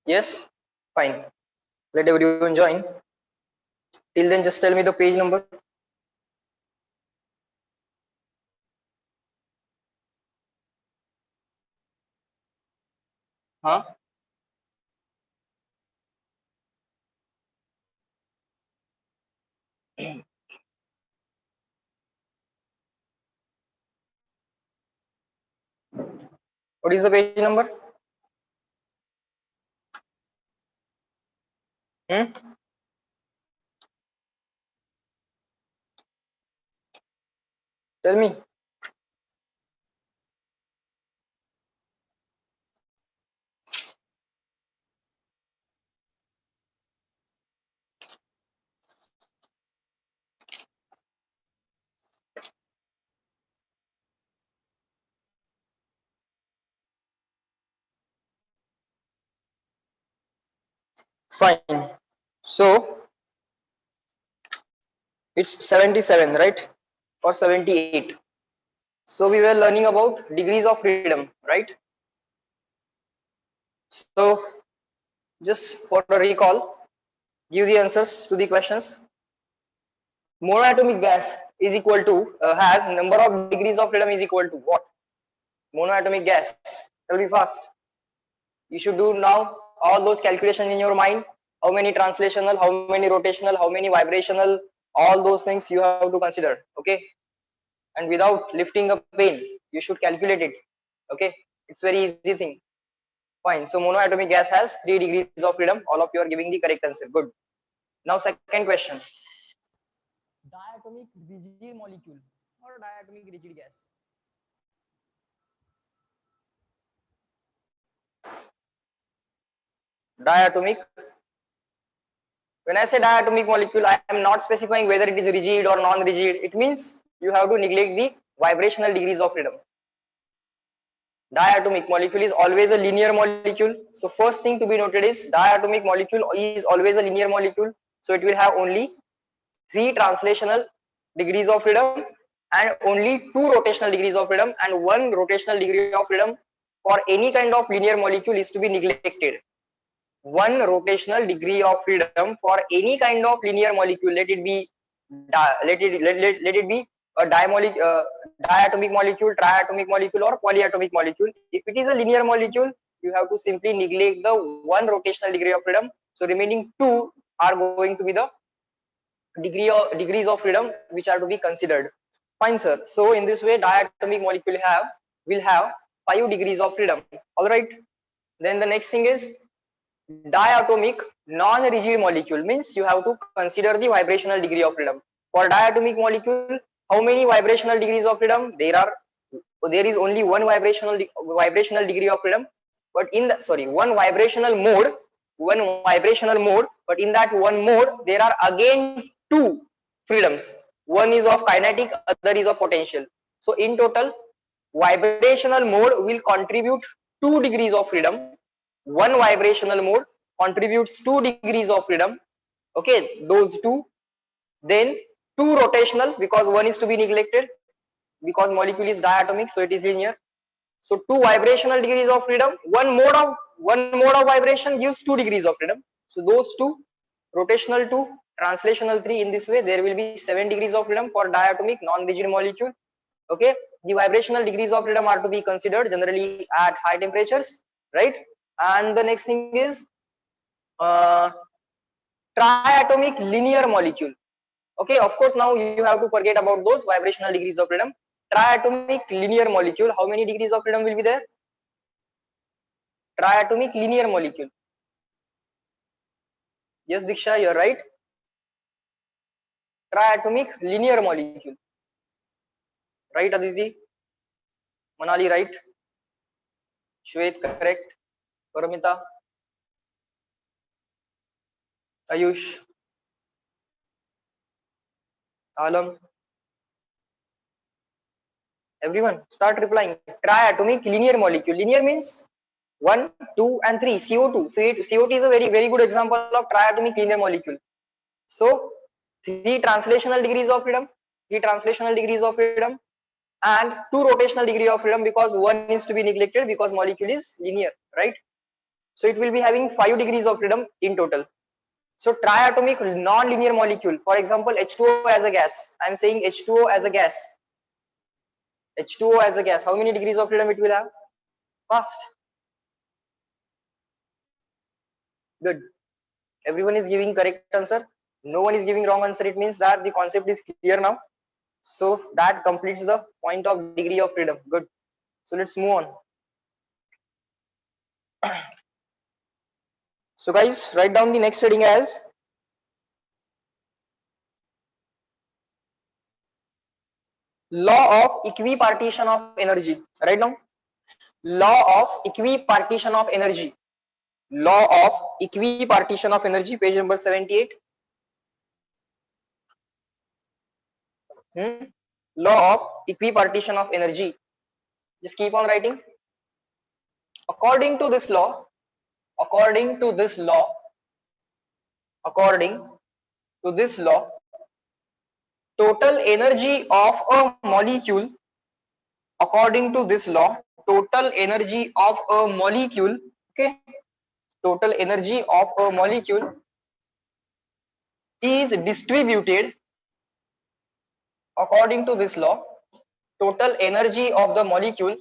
Yes, fine. Let everyone join. Till then, just tell me the page number. Huh? What is the page number? Hmm? Tell me. Fine. So it's 77, right? Or 78. So we were learning about degrees of freedom, right? So just for a recall, give the answers to the questions. Monoatomic gas is equal to has number of degrees of freedom is equal to what? Monoatomic gas. Tell me fast. You should do now all those calculations in your mind. How many translational, how many rotational, how many vibrational, all those things you have to consider. Okay, and without lifting a pen, you should calculate it. Okay, it's very easy thing. Fine. So monoatomic gas has 3 degrees of freedom. All of you are giving the correct answer. Good. Now second question. Diatomic rigid molecule or diatomic rigid gas? Diatomic. When I say diatomic molecule, I am not specifying whether it is rigid or non-rigid. It means you have to neglect the vibrational degrees of freedom. Diatomic molecule is always a linear molecule. So first thing to be noted is diatomic molecule is always a linear molecule. So it will have only 3 translational degrees of freedom and only 2 rotational degrees of freedom, and 1 rotational degree of freedom for any kind of linear molecule is to be neglected. 1 rotational degree of freedom for any kind of linear molecule, let it be let it be a diatomic molecule, triatomic molecule, or polyatomic molecule. If it is a linear molecule, you have to simply neglect the 1 rotational degree of freedom. So remaining 2 are going to be the degrees of freedom which are to be considered. Fine, sir. So in this way, diatomic molecule will have 5 degrees of freedom. All right. Then the next thing is diatomic non-rigid molecule, means you have to consider the vibrational degree of freedom. For diatomic molecule, how many vibrational degrees of freedom? There is only one vibrational degree of freedom, but in the one vibrational mode, but in that one mode there are again 2 freedoms. One is of kinetic, other is of potential. So in total, vibrational mode will contribute 2 degrees of freedom. One vibrational mode contributes 2 degrees of freedom. Okay, those 2. Then 2 rotational, because one is to be neglected because molecule is diatomic, so it is linear. So 2 vibrational degrees of freedom. One mode of vibration gives 2 degrees of freedom. So those 2, rotational 2, translational 3. In this way, there will be 7 degrees of freedom for diatomic non-rigid molecule. Okay, the vibrational degrees of freedom are to be considered generally at high temperatures, right? And the next thing is uh, triatomic linear molecule. Okay, of course, now you have to forget about those vibrational degrees of freedom. Triatomic linear molecule, how many degrees of freedom will be there? Triatomic linear molecule. Yes, Diksha, you're right. Triatomic linear molecule. Right, Aditi? Manali, right? Shwet, correct. Paramita, Ayush, Alam, everyone, start replying. Triatomic linear molecule. Linear means 1, 2, and 3. CO2. CO2 is a very good example of triatomic linear molecule. So 3 translational degrees of freedom, and 2 rotational degree of freedom, because one is to be neglected because molecule is linear, right? So it will be having 5 degrees of freedom in total. So triatomic non-linear molecule, for example, H2O as a gas. I am saying H2O as a gas. H2O as a gas. How many degrees of freedom it will have? Fast. Good. Everyone is giving correct answer. No one is giving wrong answer. It means that the concept is clear now. So that completes the point of degree of freedom. Good. So let's move on. So guys, write down the next heading as law of equipartition of energy. Right now, law of equipartition of energy. Law of equipartition of energy, page number 78. Law of equipartition of energy. Just keep on writing. According to this law, according to this law, total energy of a molecule, according to this law, total energy of a molecule, okay, total energy of a molecule is distributed, according to this law, total energy of the molecule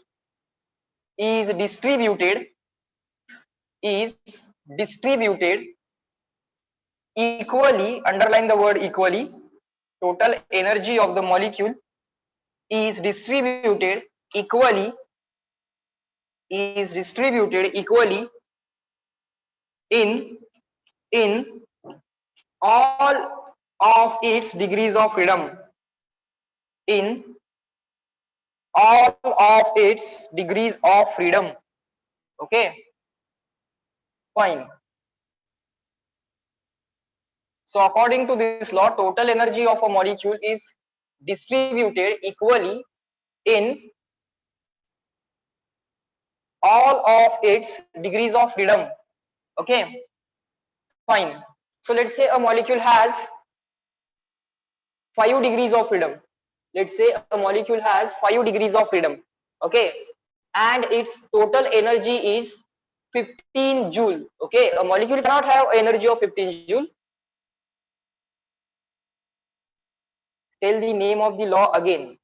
is distributed equally, underline the word equally, total energy of the molecule is distributed equally in all of its degrees of freedom, in all of its degrees of freedom. Okay, fine. So according to this law, total energy of a molecule is distributed equally in all of its degrees of freedom. Okay, fine. So let's say a molecule has 5 degrees of freedom. Let's say a molecule has 5 degrees of freedom. Okay, and its total energy is 15 joule. Okay, a molecule cannot have energy of 15 joule. Tell the name of the law again.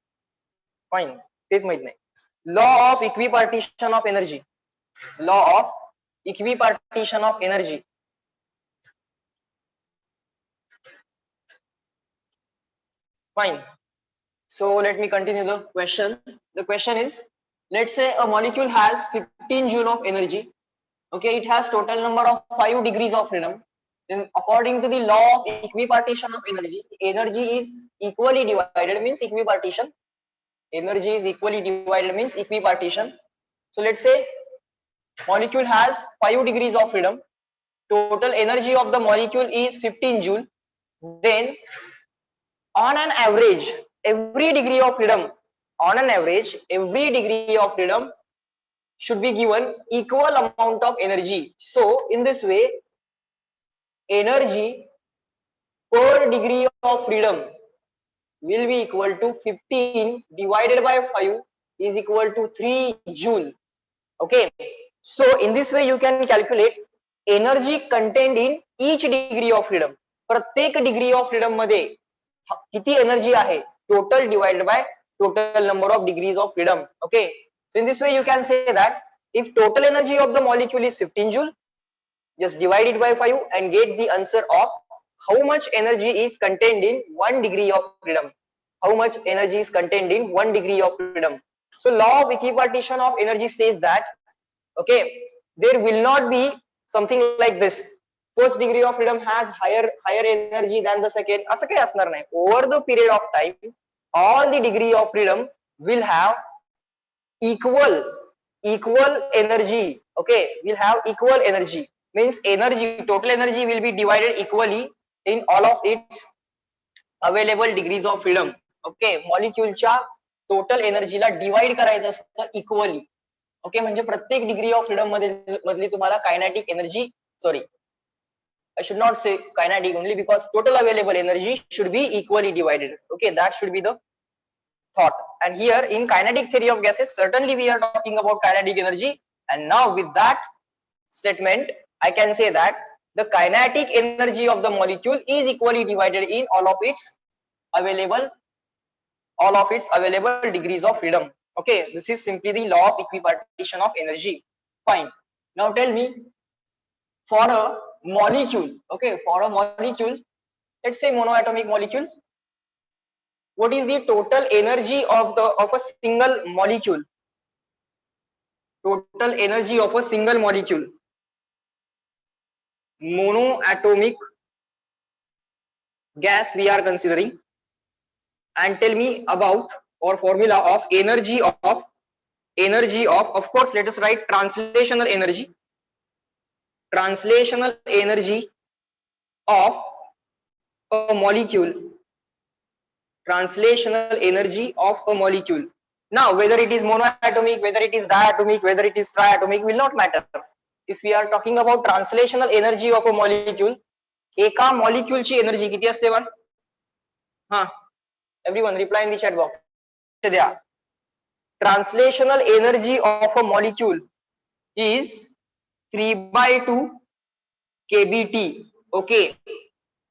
Fine, तेच माहित नाही. Law of equipartition of energy. Law of equipartition of energy. Fine. So let me continue the question. The question is, let's say a molecule has 15 joule of energy. Okay, it has total number of 5 degrees of freedom. Then according to the law of equipartition of energy is equally divided, means equipartition. Energy is equally divided means equipartition. So let's say molecule has 5 degrees of freedom. Total energy of the molecule is 15 joule. Then on an average, every degree of freedom, on an average, every degree of freedom should be given equal amount of energy. So in this way, energy per degree of freedom will be equal to 15 divided by 5 is equal to 3 joule. Okay, so in this way you can calculate energy contained in each degree of freedom. प्रत्येक degree of freedom मध्ये किती energy आहे, total divided by total number of degrees of freedom. Okay, so in this way you can say that if total energy of the molecule is 15 joule, just divide it by 5 and get the answer of how much energy is contained in 1 degree of freedom. How much energy is contained in 1 degree of freedom. So law of equipartition of energy says that, okay, there will not be something like this. First degree of freedom has higher energy than the second. असं काही असणार नाही. Over the period of time, all the degree of freedom will have equal energy. Okay, will have equal energy. Means energy, total energy will be divided equally in all of its available degrees of freedom. Okay, molecule च्या total energy ला divide करायचं असतं equally. Okay, म्हणजे प्रत्येक degree of freedom मधली तुम्हाला kinetic energy, sorry, I should not say kinetic only because total available energy should be equally divided. Okay, that should be the thought. And here in kinetic theory of gases, certainly we are talking about kinetic energy. And now with that, statement, I can say that the kinetic energy of the molecule is equally divided in all of its available degrees of freedom. Okay, this is simply the law of equipartition of energy. Fine. Now tell me, for a molecule, okay, for a molecule, let's say monoatomic molecule, what is the total energy of a single molecule? Total energy of a single molecule, monoatomic gas we are considering, and tell me about or formula of energy of course let us write translational energy of a molecule, translational energy of a molecule. Now whether it is monoatomic, whether it is diatomic, whether it is triatomic will not matter. If we are talking about translational energy of a molecule, एका molecule ची energy किती असते बाळ? हा, everyone reply in the chat box. द्या. Translational energy of a molecule is 3/2 kBt. Okay.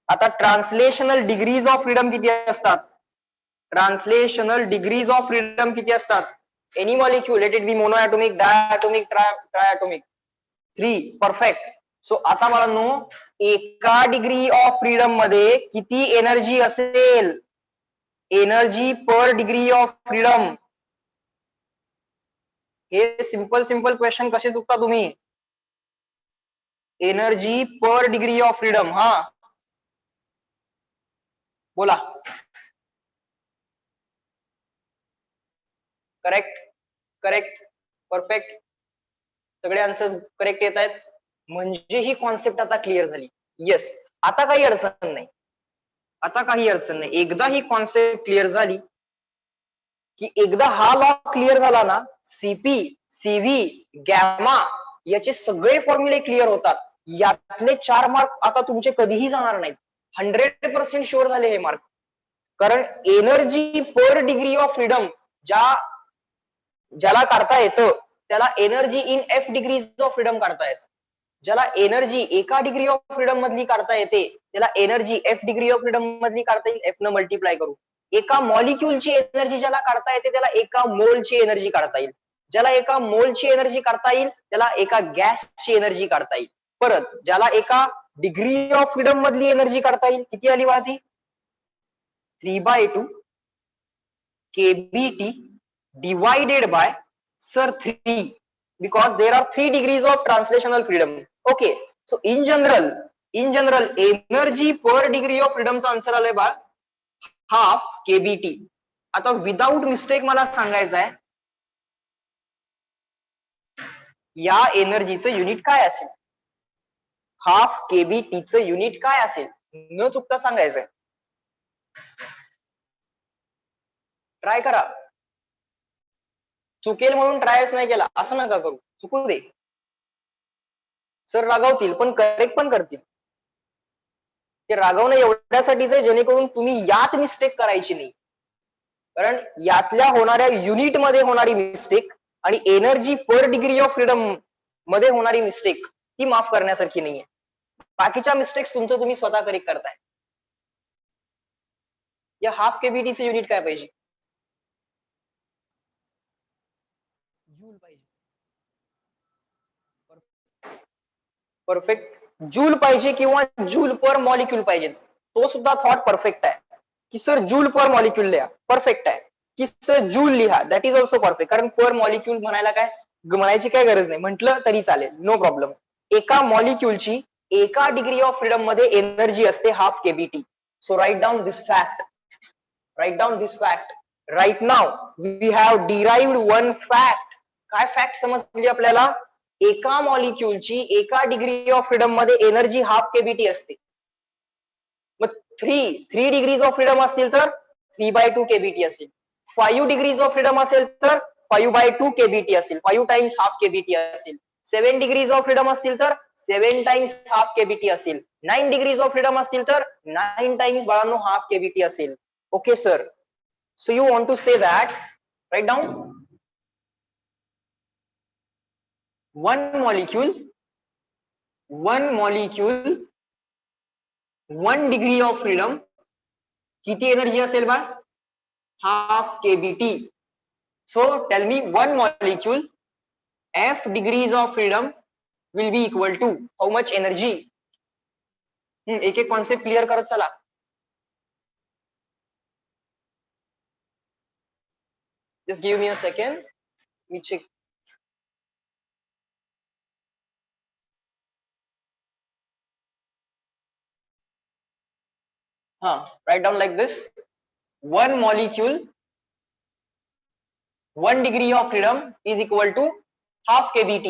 आता translational degrees of freedom किती असतात? Translational degrees of freedom किती असतात? Any molecule, let it be monoatomic, diatomic, triatomic, 3. Perfect. So आता बाळांनो, एका degree of freedom मध्ये किती एनर्जी असेल? Energy per degree of freedom. हे सिंपल क्वेश्चन कसे चुकता तुम्ही? Energy per degree of freedom. हा बोला. करेक्ट, करेक्ट, परफेक्ट, सगळे आन्सर करेक्ट येत आहेत. म्हणजे ही कॉन्सेप्ट आता क्लिअर झाली. येस, आता काही अडचण नाही, आता काही अडचण नाही. एकदा ही कॉन्सेप्ट क्लिअर झाली की, एकदा हा लॉ क्लिअर झाला ना, सीपी, सीव्ही, गॅमा याचे सगळे फॉर्म्युले क्लिअर होतात. यातले 4 मार्क आता तुमचे कधीही जाणार नाहीत. 100% शुअर झाले हे मार्क. कारण energy per degree of freedom ज्याला काढता येतं त्याला energy in F degrees of freedom काढता येतं. ज्याला एनर्जी एका डिग्री ऑफ फ्रीडम मधली काढता येते त्याला energy F degree of freedom मधली काढता येईल, एफ न मल्टिप्लाय करू. एका मॉलिक्यूलची एनर्जी ज्याला काढता येते त्याला एका मोलची एनर्जी काढता येईल. ज्याला एका मोलची एनर्जी काढता येईल त्याला एका गॅसची एनर्जी काढता येईल. परत ज्याला एका डिग्री ऑफ फ्रीडम मधली एनर्जी काढता येईल, किती आली वाहती? 3/2 kBt divided by sir 3, because there are 3 degrees of translational freedom. Okay, so in general energy per degree of freedom चा आन्सर आलाय बा हाफ kBt. आता विदाउट मिस्टेक मला सांगायचं आहे, या एनर्जीचं युनिट काय असेल? हाफ kBt चं युनिट काय असेल? न चुकता सांगायचंय. ट्राय करा. चुकेल म्हणून ट्रायच नाही केला असं नका करू, चुकू दे. सर रागावतील पण करेक्ट पण करतील. ते रागवणं एवढ्यासाठीच आहे जेणेकरून तुम्ही यात मिस्टेक करायची नाही. कारण यातल्या होणाऱ्या युनिट मध्ये होणारी मिस्टेक आणि energy per degree of freedom मध्ये होणारी मिस्टेक ही माफ करण्यासारखी नाहीये. बाकीच्या मिस्टेक्स तुमचं तुम्ही स्वतः करेक्ट करताय. या हाफ केबीटीचं युनिट काय पाहिजे? जूल पाहिजे. परफेक्ट. जूल पाहिजे किंवा जूल पर मॉलिक्यूल पाहिजे, तो सुद्धा थॉट परफेक्ट आहे. की सर जूल पर मॉलिक्यूल लिहा, परफेक्ट आहे. की सर जूल लिहा, दॅट इज ऑल्सो परफेक्ट. कारण पर मॉलिक्यूल म्हणायला काय म्हणायची काय गरज नाही, म्हटलं तरी चालेल, नो प्रॉब्लेम. एका मॉलिक्यूलची एका डिग्री ऑफ फ्रीडम मध्ये एनर्जी असते half KBT. So write down this fact, write down this fact. Right now we have derived one fact. काय फॅक्ट समजली आपल्याला? एका मॉलिक्यूलची एका डिग्री ऑफ फ्रीडम मध्ये एनर्जी हाफ केबीटी असते. मग 3 डिग्रीज ऑफ फ्रीडम असतील तर 3/2 केबीटी असेल. 5 डिग्रीज ऑफ फ्रीडम असेल तर 5/2 केबीटी असेल, 5 टाइम्स हाफ केबीटी असेल. 7 डिग्रीज ऑफ फ्रीडम असतील तर 7 टाइम्स हाफ केबीटी असेल. 9 डिग्रीज ऑफ फ्रीडम असतील तर 9 टाइम्स बाळांनो हाफ केबीटी असेल. Okay sir, so you want to say that, write down, one molecule one molecule 1 degree of freedom किती energy असेल बा? Half kBt. So tell me one molecule f degrees of freedom will be equal to how much energy? एक एक concept clear करत चला. Just give me a second. Let me check. Write down like this. One molecule, 1 degree of freedom is equal to half kBt.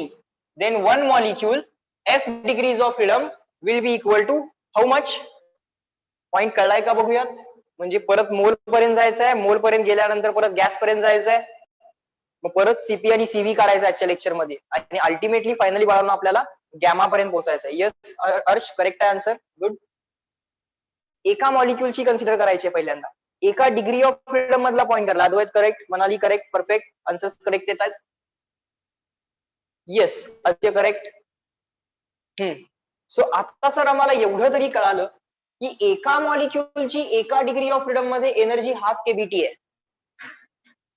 Then one molecule, f degrees of freedom will be equal to how much? Point कळलाय का बघूयात. म्हणजे परत मोल पर्यंत जायचं आहे, मोल पर्यंत गेल्यानंतर परत गॅस पर्यंत जायचं आहे, मग परत सीपी आणि सीव्ही काढायचं आजच्या लेक्चर मध्ये आणि अल्टिमेटली फायनली बाळांनो आपल्याला गॅमा पर्यंत पोहोचायचं आहे. येस हर्ष, करेक्ट आहे आन्सर. गुड. एका मॉलिक्यूलची कन्सिडर करायची आहे पहिल्यांदा. एका डिग्री ऑफ फ्रीडम मधला पॉइंट करला. Advait correct, Manali correct, perfect, answers correct येतात. Yes, Aditya correct. सो आता सर आम्हाला एवढं तरी कळालं की एका मॉलिक्यूलची एका डिग्री ऑफ फ्रीडम मध्ये एनर्जी हाफ kBt आहे.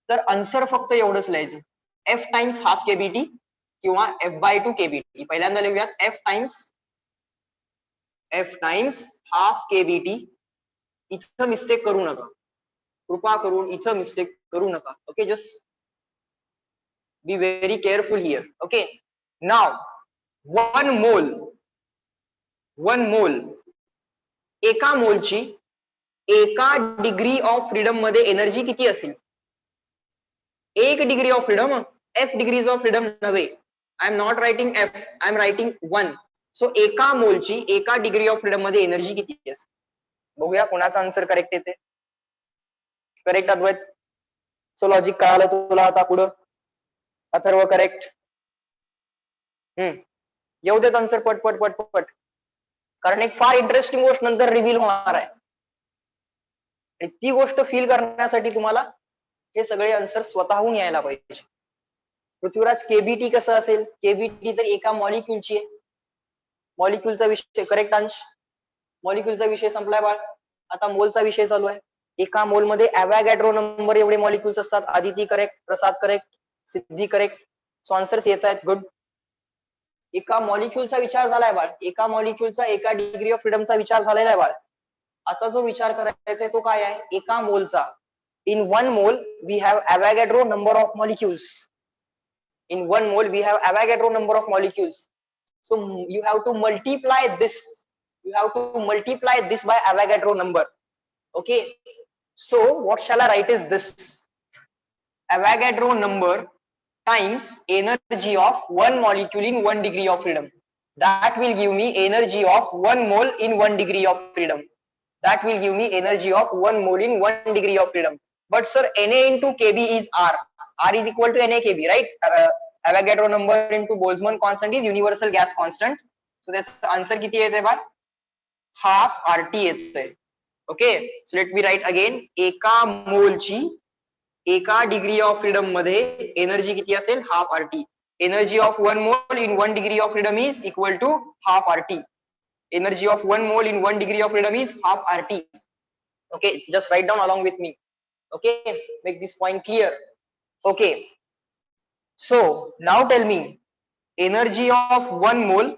तर आन्सर फक्त एवढंच लिहायचं, f टाइम्स हाफ kBt किंवा f/2 kBt. पहिल्यांदा लिहूयात f टाइम्स हाफ kBt. इथं मिस्टेक करू नका, कृपा करून इथं मिस्टेक करू नका. Okay, just be very careful here. Okay, now one mole एका मोलची एका डिग्री ऑफ फ्रीडम मध्ये एनर्जी किती असेल? एक degree of freedom, F degrees of freedom नव्हे. I am not writing F, I am writing 1. So एका मोलची एका डिग्री ऑफ फ्रीडम मध्ये एनर्जी किती असेल? बघूया कोणाचा आन्सर करेक्ट येते. करेक्ट अद्वैत. सो लॉजिक कळालं तुला आता पुढं. अथर्व करेक्ट. येऊ देत आन्सर पट पट पट पट, कारण एक फार इंटरेस्टिंग गोष्ट नंतर रिव्हील होणार आहे आणि ती गोष्ट फील करण्यासाठी तुम्हाला हे सगळे आन्सर स्वतःहून यायला पाहिजे. पृथ्वीराज, केबीटी कसं असेल? केबीटी तर एका मॉलिक्यूलची आहे. मॉलिक्यूलचा विषय करेक्ट अंश. मॉलिक्यूलचा विषय संपलाय बाळ. आता मोलचा विषय चालू आहे. एका मोल मध्ये अवॅगॅड्रो नंबर एवढे मॉलिक्यूल्स असतात. आदिती करेक्ट, प्रसाद करेक्ट, सिद्धी करेक्ट. सो आन्सर्स येत आहेत. गुड. एका मॉलिक्यूलचा विचार झालाय बाळ. एका मॉलिक्यूलचा एका डिग्री ऑफ फ्रीडमचा विचार झालेला आहे बाळ. आता जो विचार करायचा आहे तो काय आहे? एका मोलचा. In one mole we have Avogadro number of molecules. In one mole we have Avogadro number of molecules. So you have to multiply this. You have to multiply this by Avogadro number. Okay. So what shall I write is this? Avogadro number times energy of one molecule in 1 degree of freedom. That will give me energy of 1 mole in 1 degree of freedom. That will give me energy of 1 mole in 1 degree of freedom. But sir, Na into Kb is R. R is equal to Na Kb, right? Avogadro number into Boltzmann constant is universal gas constant. So that's the answer किती येते बाळ? Half RT येते. Okay, so let me write again. एका मोलची एका degree of freedom मध्ये energy किती असेल? Half RT. Energy of 1 mole in 1 degree of freedom is equal to half RT. Energy of 1 mole in 1 degree of freedom is half RT. Okay, just write down along with me. Okay, make this point clear. Okay, so now tell me energy of 1 mole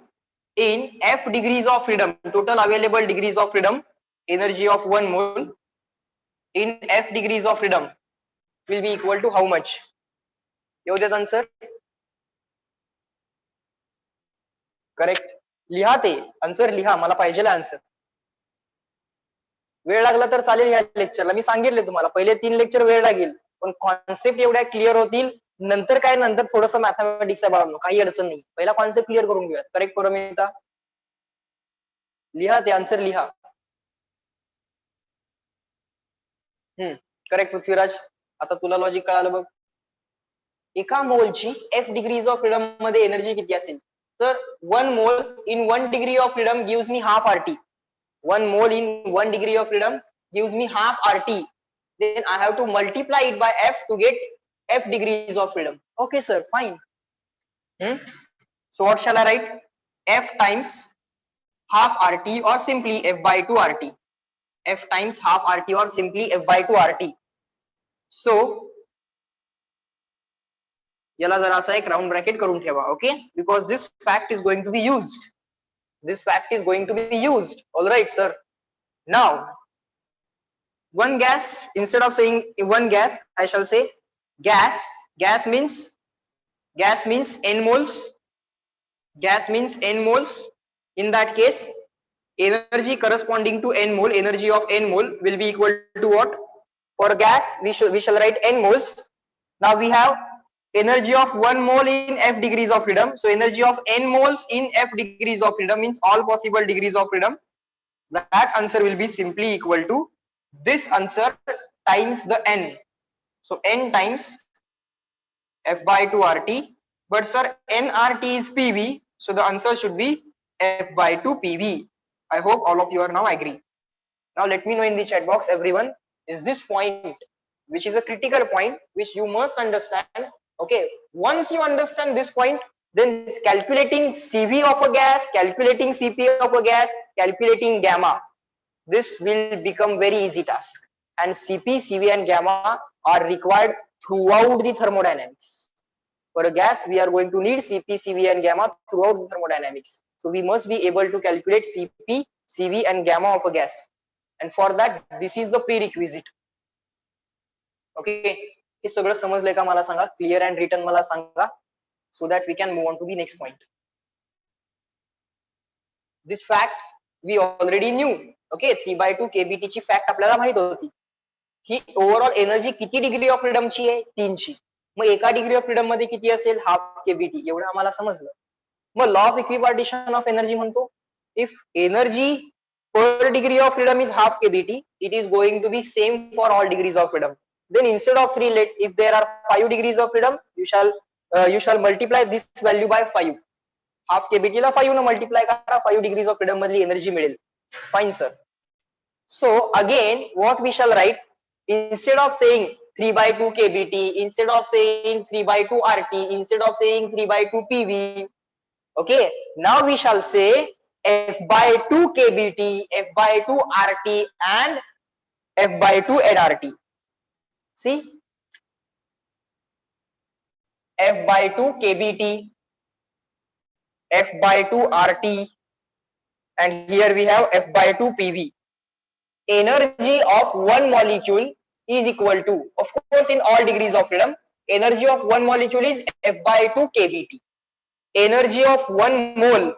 in F degrees of freedom, total available degrees of freedom, energy of 1 mole in F degrees of freedom will be equal to how much? You have the answer? Correct. लिहा ते answer, लिहा. मला पाहिजे answer. वेळ लागला तर चालेल या लेक्चरला. मी सांगितले तुम्हाला पहिले 3 लेक्चर वेळ लागेल, पण कॉन्सेप्ट एवढ्या क्लिअर होतील. नंतर काय, नंतर थोडंसं मॅथमॅटिक्स आहे बाळांनो, काही अडचण नाही. पहिला कॉन्सेप्ट क्लिअर करून घेऊया. करेक्ट परमिता, लिहा ते आन्सर, लिहा. करेक्ट पृथ्वीराज. आता तुला लॉजिक कळालं बघ. एका मोलची F डिग्रीज ऑफ फ्रीडम मध्ये एनर्जी किती असेल? तर 1 mole in 1 degree of freedom gives me half RT. 1 mole in 1 degree of freedom gives me half RT. Then I have to multiply it by F to get F degrees of freedom. Okay, sir, fine. So what shall I write? F times half RT or simply F by 2 RT. F times half RT or simply F by 2 RT. So याला जरासा एक round bracket करून ठेवा. Okay, because this fact is going to be used. This fact is going to be used. All right, sir. Now, one gas, instead of saying one gas, I shall say gas. Gas means n moles. Gas means n moles. In that case, energy corresponding to n mole, energy of n mole will be equal to what? For gas, we shall write n moles. Now we have energy of 1 mole in F degrees of freedom. So energy of n moles in F degrees of freedom means all possible degrees of freedom. That answer will be simply equal to this answer times the n. So n times F by 2 RT. But sir, nRT is PV. So the answer should be F by 2 PV. I hope all of you are now agree. Now let me know in the chat box, everyone, is this point, which is a critical point, which you must understand. Okay, once you understand this point, then calculating CV of a gas, calculating CP of a gas, calculating gamma, this will become very easy task. And CP, CV and gamma are required throughout the thermodynamics. For a gas, we are going to need CP, CV and gamma throughout the thermodynamics. So we must be able to calculate CP, CV and gamma of a gas. And for that, this is the prerequisite. Okay, हे सगळं समजलंय का मला सांगा, clear and written मला सांगा, so that we can move on to the next point. This fact we already knew. Okay, 3/2 kBT ची fact आपल्याला माहित होती. ही overall energy किती degree of फ्रीडमची आहे? 3 ची. मग एका डिग्री ऑफ फ्रीडम मध्ये किती असेल? Half KBT. एवढं आम्हाला समजलं. मग लॉ ऑफ इक्विपार्टिशन ऑफ एनर्जी म्हणतो, if energy per degree of freedom is half kBT, it is going to be same for all degrees of freedom. Then instead of 3, if there are 5 degrees of freedom, you shall multiply this value by 5. Half kBT ला 5 न multiply करा, 5 degrees of freedom मधली energy मिळेल. Fine sir. So again, what we shall write, instead of saying 3/2 kBT, instead of saying 3/2 RT, instead of saying 3/2 PV, okay, now we shall say F by 2 kBT, F by 2 RT and F by 2 nRT. See, F by 2 kBT, F by 2 RT, and here we have F by 2 PV. Energy of one molecule is equal to, of course, in all degrees of freedom, energy of one molecule is F by 2 kBT. Energy of 1 mole,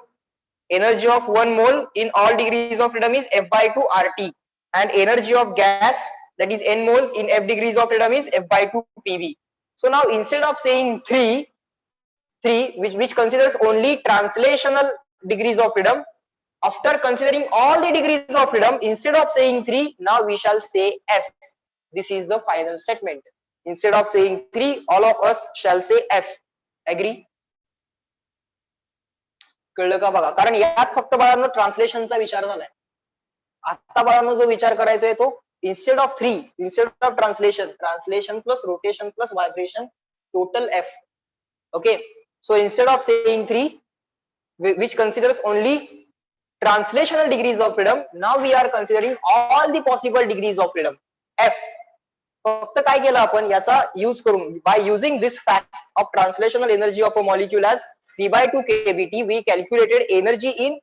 energy of 1 mole in all degrees of freedom is F by 2 RT, and energy of gas, that is n moles in F degrees of freedom, is F by 2 PV. So now instead of saying 3, which considers only translational degrees of freedom, after considering all the degrees of freedom, instead of saying 3, now we shall say F. This is the final statement. Instead of saying 3, all of us shall say F. Agree? कळलं का बघा, कारण यात फक्त बाळांनो ट्रान्सलेशनचा विचार झालाय. आता बाळांनो जो विचार करायचा आहे तो, instead of 3, instead of translation plus rotation plus vibration, total F. Okay, so instead of saying 3, which considers only translational degrees of freedom, now we are considering all the possible degrees of freedom, F. फक्त काय केलं आपण, याचा use करून, by using this fact of translational energy of a molecule as 3/2 kBT, we calculated energy in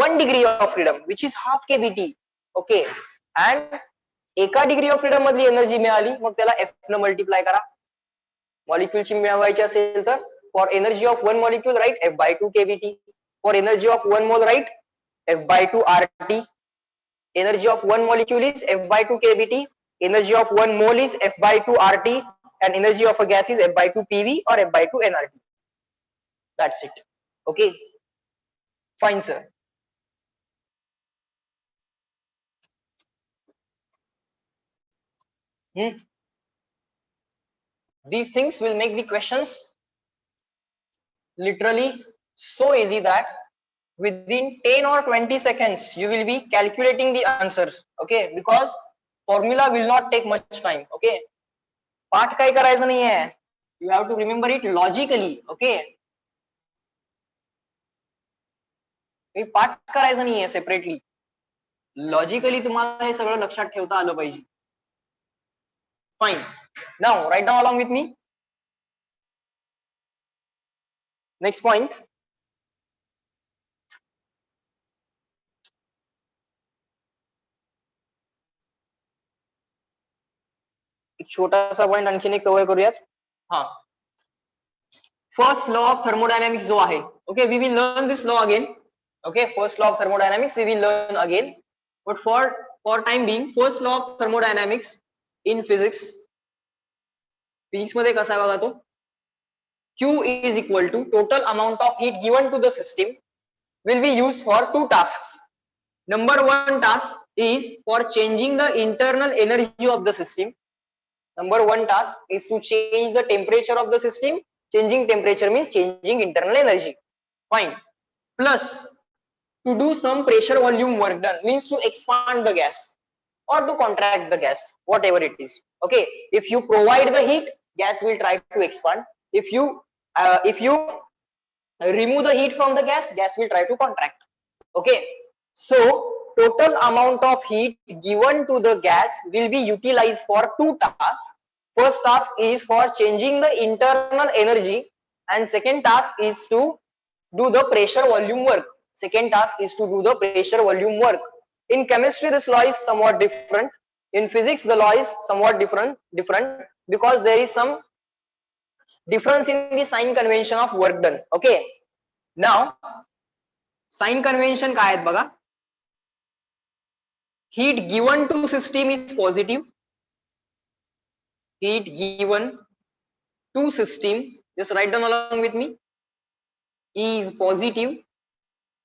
1 degree of freedom, which is half kBT. Okay, and एका degree of freedom मधली energy मिळाली, मग त्याला F न multiply करा. मॉलिक्यूलची मिळवायची असेल तर, for energy of 1 molecule right F by 2 kBT, for energy of 1 mole right F by 2 RT. Energy of 1 molecule is F by 2 kBT, energy of 1 mole is F by 2 RT, and energy of a gas is F by 2 PV or F by 2 nRT. That's it. Okay, fine sir. These things will make the questions literally so easy that within 10 or 20 seconds you will be calculating the answers. Okay, because formula will not take much time. Okay, पाठ काय करायचं नाही आहे, you have to remember it logically. Okay, हे पाठ करायचं नाहीये separately, logically तुम्हाला हे सगळं लक्षात ठेवता आलं पाहिजे. Fine. Now write down along with me. Next point. एक छोटासा पॉइंट आणखीन एक कव्हर करूयात. हा, फर्स्ट लॉ ऑफ थर्मोडायनामिक्स जो आहे, okay, we will learn this law again. Okay, first law of thermodynamics we will learn again, but for time being first law of thermodynamics in physics. Physics मध्ये कसा आहे बघा तो, Q is equal to total amount of heat given to the system will be used for two tasks. Number one task is for changing the internal energy of the system. Number one task is to change the temperature of the system. Changing temperature means changing internal energy. Fine. Plus to do some pressure volume work done means to expand the gas or to contract the gas, whatever it is. Okay, if you provide the heat, gas will try to expand. If you remove the heat from the gas, gas will try to contract. Okay, so total amount of heat given to the gas will be utilized for two tasks. First task is for changing the internal energy, and second task is to do the pressure volume work. Second task is to do the pressure volume work. In chemistry, this law is somewhat different. In physics, the law is somewhat different because there is some difference in the sign convention of work done. Okay, now sign convention काय आहेत बघा. Heat given to system is positive. Heat given to system, just write down along with me, is positive.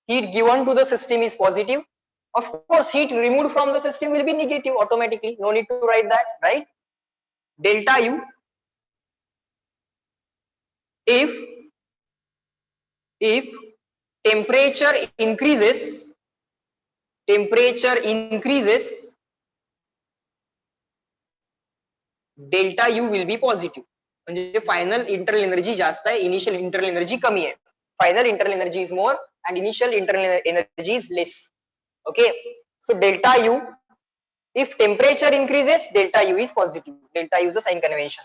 Heat given to the system is positive. Of course, heat removed from the system will be negative automatically. No need to write that, right? Delta U, if temperature increases, delta U will be positive. म्हणजे final internal energy जास्त आहे, initial internal energy कमी आहे. Final internal energy is more and initial internal energy is less. Okay, so delta U, if temperature increases, delta U is positive. Delta U is a sign convention.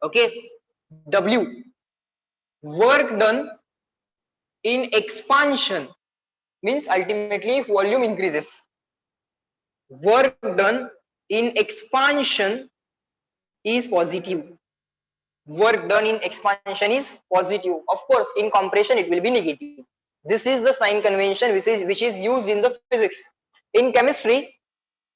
Okay, W, work done in expansion means ultimately if volume increases, work done in expansion is positive. Work done in expansion is positive. Of course, in compression it will be negative. This is the sign convention which is used in the physics. In chemistry,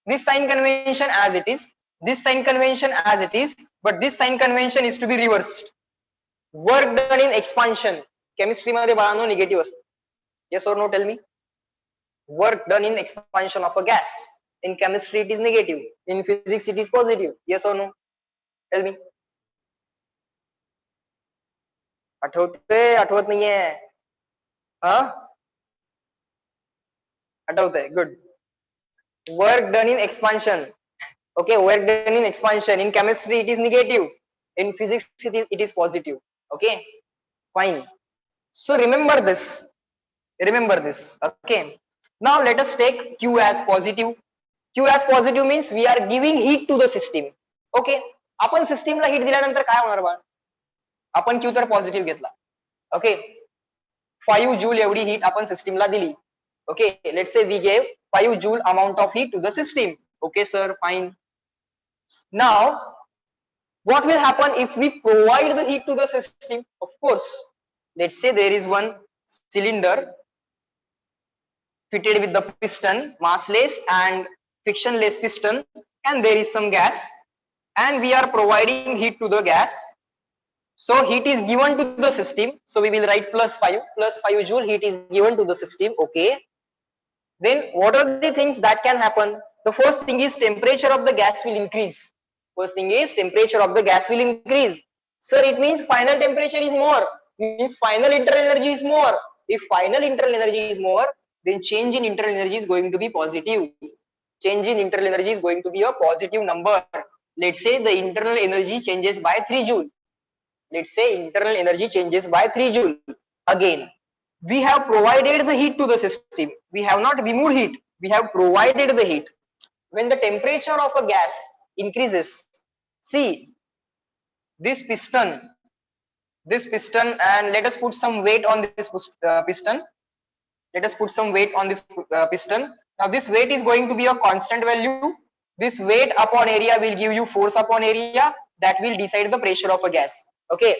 this sign convention as it is, this sign convention as it is, but this sign convention is to be reversed. Work done in expansion, chemistry मध्ये बाळांनो negative असते. Yes or no, tell me. Work done in expansion of a gas, in chemistry it is negative, in physics it is positive. Yes or no, tell me. आठवते आठवत नाहीये, हा आठवतंय, good. Work done in expansion. Okay, work done in expansion, in chemistry it is negative, in physics it is positive. Okay, fine. So remember this. Okay, now let us take Q as positive. Q as positive means we are giving heat to the system. Okay, आपण सिस्टीमला heat दिल्यानंतर काय होणार बा, आपण Q तर positive घेतला. Okay, 5 joule एवढी हीट आपण सिस्टीमला दिली. Okay, let's say we gave 5 joule amount of heat to the system. Okay sir, fine. Now what will happen if we provide the heat to the system? Of course, let's say there is one cylinder fitted with the piston, massless and frictionless piston, and there is some gas, and we are providing heat to the gas. So heat is given to the system, so we will write plus 5 joule heat is given to the system. Okay, then what are the things that can happen? The first thing is temperature of the gas will increase. First thing is temperature of the gas will increase. Sir, it means final temperature is more, means final internal energy is more. If final internal energy is more, then change in internal energy is going to be positive. Change in internal energy is going to be a positive number. Let's say the internal energy changes by 3 joule. Let's say internal energy changes by 3 joule. Again, we have provided the heat to the system. We have not removed heat. We have provided the heat. When the temperature of a gas increases, see this piston, and let us put some weight on this piston. Let us put some weight on this piston. Now this weight is going to be a constant value. This weight upon area will give you force upon area that will decide the pressure of a gas. Okay,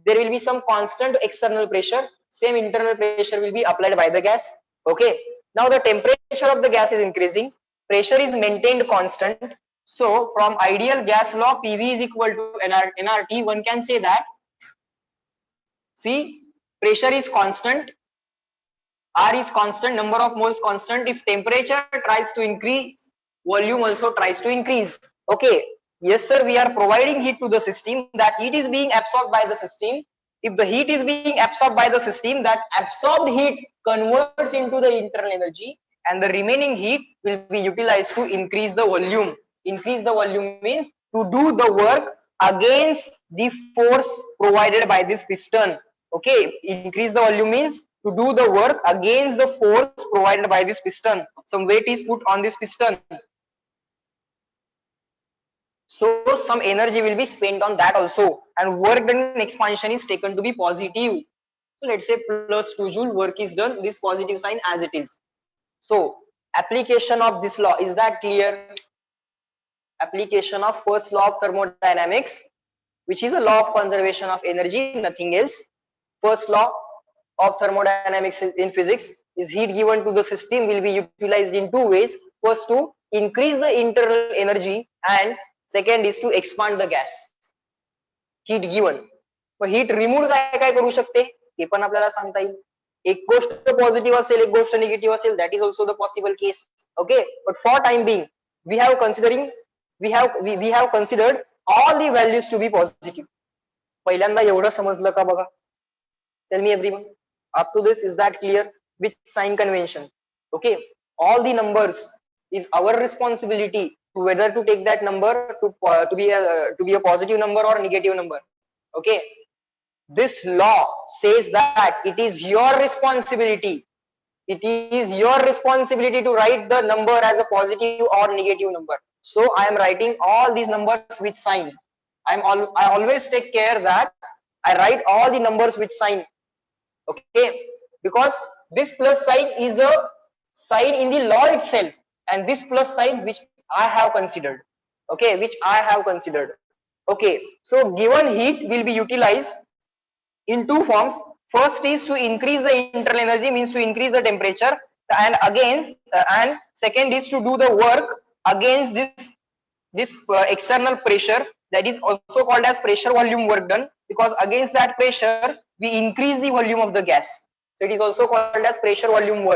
there will be some constant external pressure, same internal pressure will be applied by the gas. Okay, now the temperature of the gas is increasing, pressure is maintained constant. So from ideal gas law, PV is equal to nRT. One can say that, see, pressure is constant, R is constant, number of moles constant. If temperature tries to increase, volume also tries to increase. Okay, yes sir, we are providing heat to the system, that heat is being absorbed by the system. If the heat is being absorbed by the system, that absorbed heat converts into the internal energy, and the remaining heat will be utilized to increase the volume. Increase the volume means to do the work against the force provided by this piston. Okay, increase the volume means to do the work against the force provided by this piston. Some weight is put on this piston, so some energy will be spent on that also, and work done in expansion is taken to be positive. So let's say plus 2 joule, work is done, this positive sign as it is. So application of this law, is that clear? Application of first law of thermodynamics, which is a law of conservation of energy, nothing else. First law of thermodynamics in physics is heat given to the system will be utilized in two ways. First, to increase the internal energy, and second is to expand the gas. Heat given, but heat removed काय करू शकते ते पण आपल्याला सांगता येईल. एक गोष्ट पॉझिटिव्ह असेल, एक गोष्ट निगेटिव्ह असेल, that is also the possible case. Okay, but for time being we have considered all the values to be positive. पहिल्यांदा एवढं समजलं का बघा? Tell me everyone, up to this, is that clear? With sign convention. Okay, all the numbers is our responsibility to whether to take that number to be a positive number or negative number. Okay, this law says that it is your responsibility, it is your responsibility to write the number as a positive or negative number. So I am writing all these numbers with sign. I always take care that I write all the numbers with sign. Okay, because this plus sign is the sign in the law itself, and this plus sign which I have considered. Okay, which I have considered. Okay, so given heat will be utilized in two forms. First is to increase the internal energy, means to increase the temperature, and second is to do the work against this external pressure, that is also called as pressure volume work done, because against that pressure we increase the volume of the gas. So it is also called as pressure volume work.